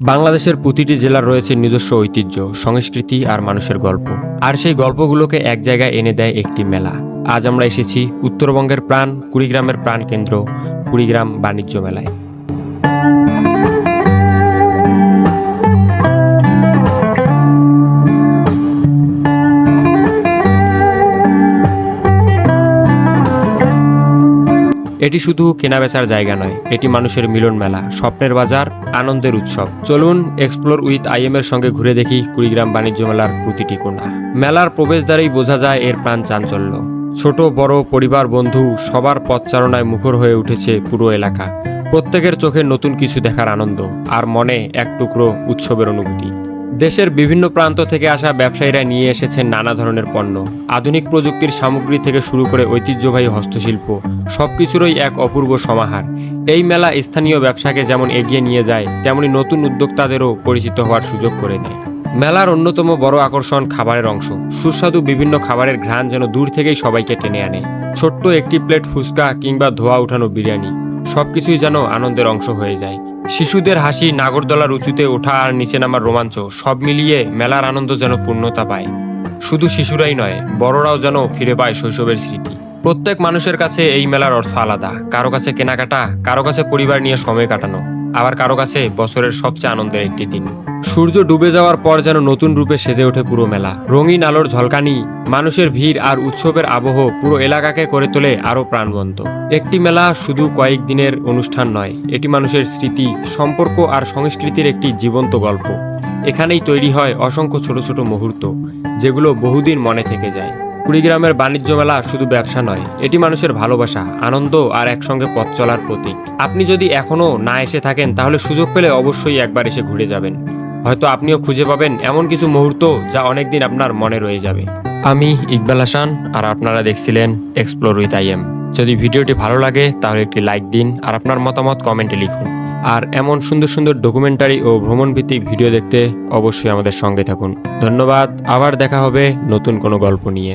বাংলাদেশের প্রতিটি জেলার রয়েছে নিজস্ব ঐতিহ্য, সংস্কৃতি আর মানুষের গল্প। আর সেই গল্পগুলোকে এক জায়গায় এনে দেয় একটি মেলা। আজ আমরা এসেছি উত্তরবঙ্গের প্রাণ কুড়িগ্রামের প্রাণকেন্দ্র কুড়িগ্রাম বাণিজ্য মেলায়। এটি শুধু কেনাবেচার জায়গা নয়, এটি মানুষের মিলন মেলা, স্বপ্নের বাজার, আনন্দের উৎসব। চলুন এক্সপ্লোর উইথ আইএম এর সঙ্গে ঘুরে দেখি কুড়িগ্রাম বাণিজ্য মেলার প্রতিটি কোণা। মেলার প্রবেশদ্বারেই বোঝা যায় এর প্রাণ চাঞ্চল্য। ছোট বড় পরিবার বন্ধু সবার পথচারণায় মুখর হয়ে উঠেছে পুরো এলাকা। প্রত্যেকের চোখে নতুন কিছু দেখার আনন্দ আর মনে এক টুকরো উৎসবের অনুভূতি। দেশের বিভিন্ন প্রান্ত থেকে আসা ব্যবসায়ীরা নিয়ে এসেছেন নানা ধরনের পণ্য। আধুনিক প্রযুক্তির সামগ্রী থেকে শুরু করে ঐতিহ্যবাহী হস্তশিল্প, সবকিছুরই এক অপূর্ব সমাহার। এই মেলা স্থানীয় ব্যবসাকে যেমন এগিয়ে নিয়ে যায়, তেমনি নতুন উদ্যোক্তাদেরও পরিচিত হওয়ার সুযোগ করে দেয়। মেলার অন্যতম বড় আকর্ষণ খাবারের অংশ। সুস্বাদু বিভিন্ন খাবারের ঘ্রাণ যেন দূর থেকেই সবাইকে টেনে আনে। ছোট্ট একটি প্লেট ফুচকা কিংবা ধোয়া উঠানো বিরিয়ানি, সবকিছুই যেন আনন্দের অংশ হয়ে যায়। শিশুদের হাসি, নাগরদোলার উঁচুতে ওঠা আর নিচে নামার রোমাঞ্চ, সব মিলিয়ে মেলার আনন্দ যেন পূর্ণতা পায়। শুধু শিশুরাই নয়, বড়রাও যেন ফিরে পায় শৈশবের স্মৃতি। প্রত্যেক মানুষের কাছে এই মেলার অর্থ আলাদা। কারো কাছে কেনাকাটা, কারো কাছে পরিবার নিয়ে সময় কাটানো, আবার কারো কাছে বছরের সবচেয়ে আনন্দের একটি দিন। সূর্য ডুবে যাওয়ার পর যেন নতুন রূপে সেজে ওঠে পুরো মেলা। রঙিন আলোর ঝলকানি, মানুষের ভিড় আর উৎসবের আবহ পুরো এলাকাকে করে তোলে আরো প্রাণবন্ত। একটি মেলা শুধু কয়েকদিনের অনুষ্ঠান নয়, এটি মানুষের স্মৃতি, সম্পর্ক আর সংস্কৃতির একটি জীবন্ত গল্প। এখানেই তৈরি হয় অসংখ্য ছোট ছোট মুহূর্ত, যেগুলো বহুদিন মনে থেকে যায়। কুড়িগ্রামের বাণিজ্য মেলা শুধু ব্যবসা নয়, এটি মানুষের ভালোবাসা, আনন্দ আর একসঙ্গে পথ চলার প্রতীক। আপনি যদি এখনো না এসে থাকেন, তাহলে সুযোগ পেলে অবশ্যই একবার এসে ঘুরে যাবেন। হয়তো আপনিও খুঁজে পাবেন এমন কিছু মুহূর্ত যা অনেকদিন আপনার মনে রয়ে যাবে। আমি ইকবাল হাসান, আর আপনারা দেখছিলেন এক্সপ্লোর উইথ আইএম। যদি ভিডিওটি ভালো লাগে তাহলে একটি লাইক দিন আর আপনার মতামত কমেন্টে লিখুন। আর এমন সুন্দর সুন্দর ডকুমেন্টারি ও ভ্রমণভিত্তিক ভিডিও দেখতে অবশ্যই আমাদের সঙ্গে থাকুন। ধন্যবাদ। আবার দেখা হবে নতুন কোনো গল্প নিয়ে।